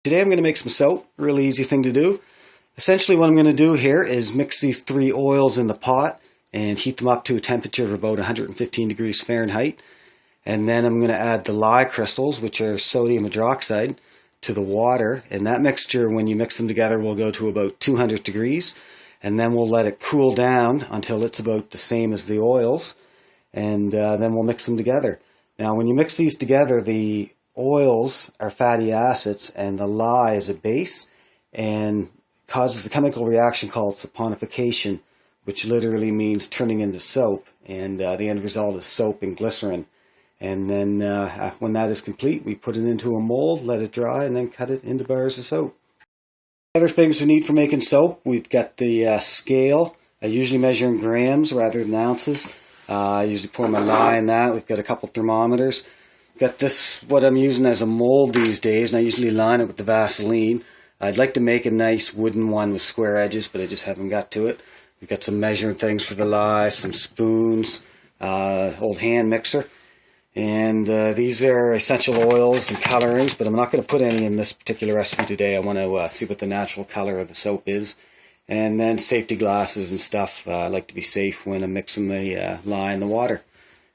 Today I'm going to make some soap, really easy thing to do. Essentially what I'm going to do here is mix these 3 oils in the pot and heat them up to a temperature of about 115 degrees Fahrenheit. And then I'm going to add the lye crystals, which are sodium hydroxide, to the water. And that mixture, when you mix them together, will go to about 200 degrees. And then we'll let it cool down until it's about the same as the oils. And then we'll mix them together. Now when you mix these together, the oils are fatty acids and the lye is a base, and causes a chemical reaction called saponification, which literally means turning into soap, and the end result is soap and glycerin. And then when that is complete, we put it into a mold, let it dry, and then cut it into bars of soap. Other things we need for making soap, we've got the scale. I usually measure in grams rather than ounces. I usually pour my lye in that. We've got a couple thermometers. Got this, what I'm using as a mold these days, and I usually line it with the Vaseline. I'd like to make a nice wooden one with square edges, but I just haven't got to it. We've got some measuring things for the lye, some spoons, old hand mixer. And these are essential oils and colorings, but I'm not going to put any in this particular recipe today. I want to see what the natural color of the soap is. And then safety glasses and stuff. I like to be safe when I'm mixing the lye and the water.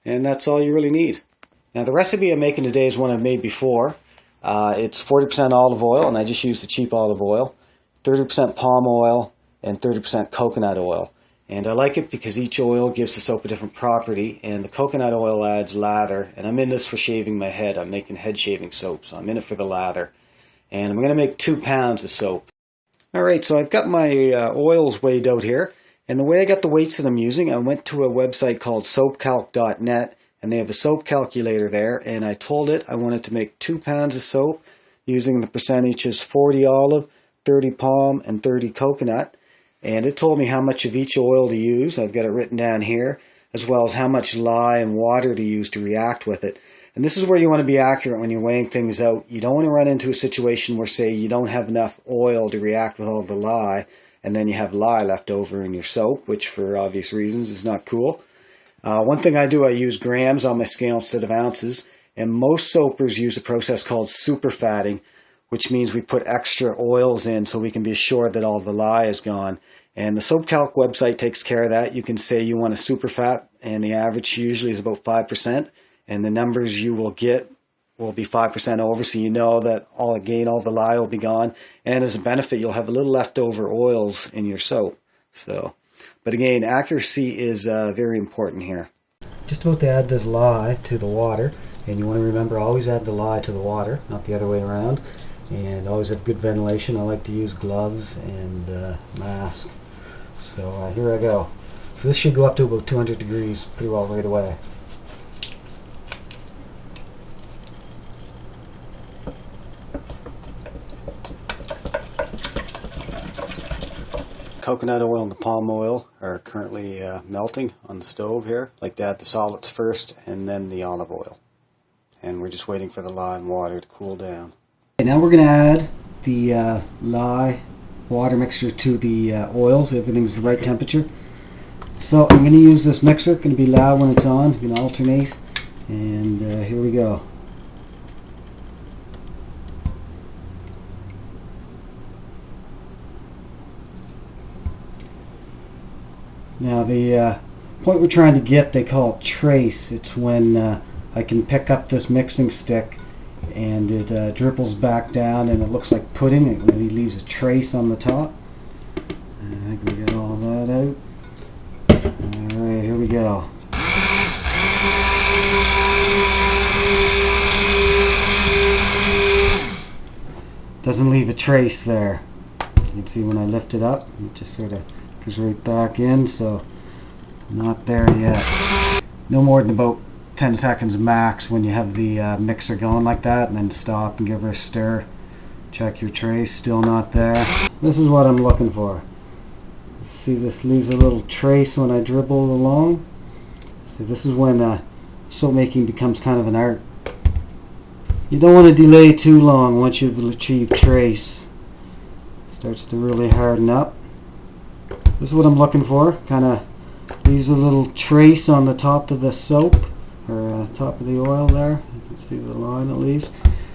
And that's all you really need. Now the recipe I'm making today is one I've made before. It's 40% olive oil, and I just use the cheap olive oil, 30% palm oil, and 30% coconut oil. And I like it because each oil gives the soap a different property, and the coconut oil adds lather, and I'm in this for shaving my head. I'm making head shaving soap, so I'm in it for the lather. And I'm going to make 2 pounds of soap. Alright, so I've got my oils weighed out here, and the way I got the weights that I'm using, I went to a website called soapcalc.net, and they have a soap calculator there, and I told it I wanted to make 2 pounds of soap using the percentages 40 olive, 30 palm, and 30 coconut. And it told me how much of each oil to use. I've got it written down here, as well as how much lye and water to use to react with it. And this is where you want to be accurate when you're weighing things out. You don't want to run into a situation where, say, you don't have enough oil to react with all the lye, and then you have lye left over in your soap, which for obvious reasons is not cool. One thing I do, I use grams on my scale instead of ounces, and most soapers use a process called superfatting, which means we put extra oils in so we can be assured that all the lye is gone. And the SoapCalc website takes care of that. You can say you want a superfat, and the average usually is about 5%, and the numbers you will get will be 5% over, so you know that all the lye will be gone, and as a benefit you'll have a little leftover oils in your soap. But again, accuracy is very important here. Just about to add this lye to the water, and you want to remember always add the lye to the water, not the other way around, and always have good ventilation. I like to use gloves and mask. So here I go. So this should go up to about 200 degrees pretty well right away. Coconut oil and the palm oil are currently melting on the stove here. I like to add the solids first and then the olive oil. And we're just waiting for the lye and water to cool down. Okay, now we're going to add the lye water mixture to the oils. Everything's the right temperature. So I'm going to use this mixer. It's going to be loud when it's on. You can alternate. And here we go. Now the point we're trying to get, they call it trace. It's when I can pick up this mixing stick and it dripples back down and it looks like pudding. It really leaves a trace on the top. I think we get all that out. Alright, here we go. Doesn't leave a trace there. You can see when I lift it up, it just sort of goes right back in, so not there yet. No more than about 10 seconds max when you have the mixer going like that, and then stop and give her a stir. Check your trace, still not there. This is what I'm looking for. See, this leaves a little trace when I dribble along. So this is when soap making becomes kind of an art. You don't want to delay too long once you've achieved trace. It starts to really harden up. This is what I'm looking for. Kind of leaves a little trace on the top of the soap, or top of the oil there. You can see the line it leaves.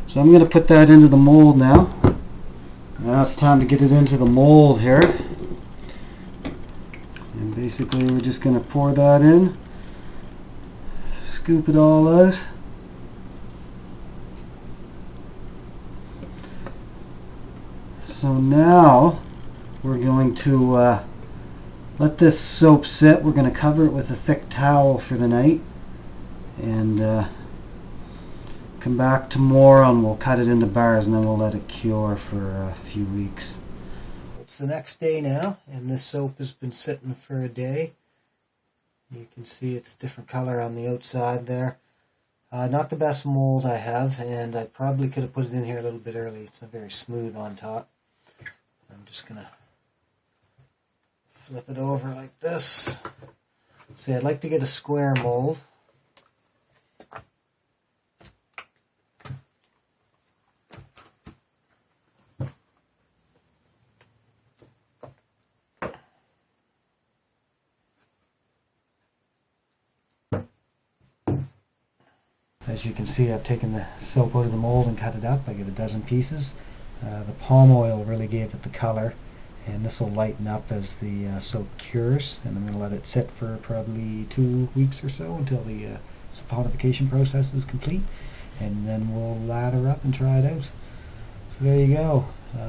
So I'm going to put that into the mold now. Now it's time to get it into the mold here. And basically we're just going to pour that in, scoop it all out. So now we're going to let this soap sit. We're going to cover it with a thick towel for the night and come back tomorrow and we'll cut it into bars and then we'll let it cure for a few weeks. It's the next day now and this soap has been sitting for a day. You can see it's different color on the outside there. Not the best mold I have, and I probably could have put it in here a little bit early. It's not very smooth on top. I'm just going to flip it over like this. See, I'd like to get a square mold. As you can see, I've taken the soap out of the mold and cut it up. I get a dozen pieces. The palm oil really gave it the color, and this will lighten up as the soap cures, and I'm going to let it sit for probably 2 weeks or so until the saponification process is complete, and then we'll lather up and try it out. So there you go,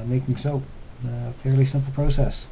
making soap. Fairly simple process.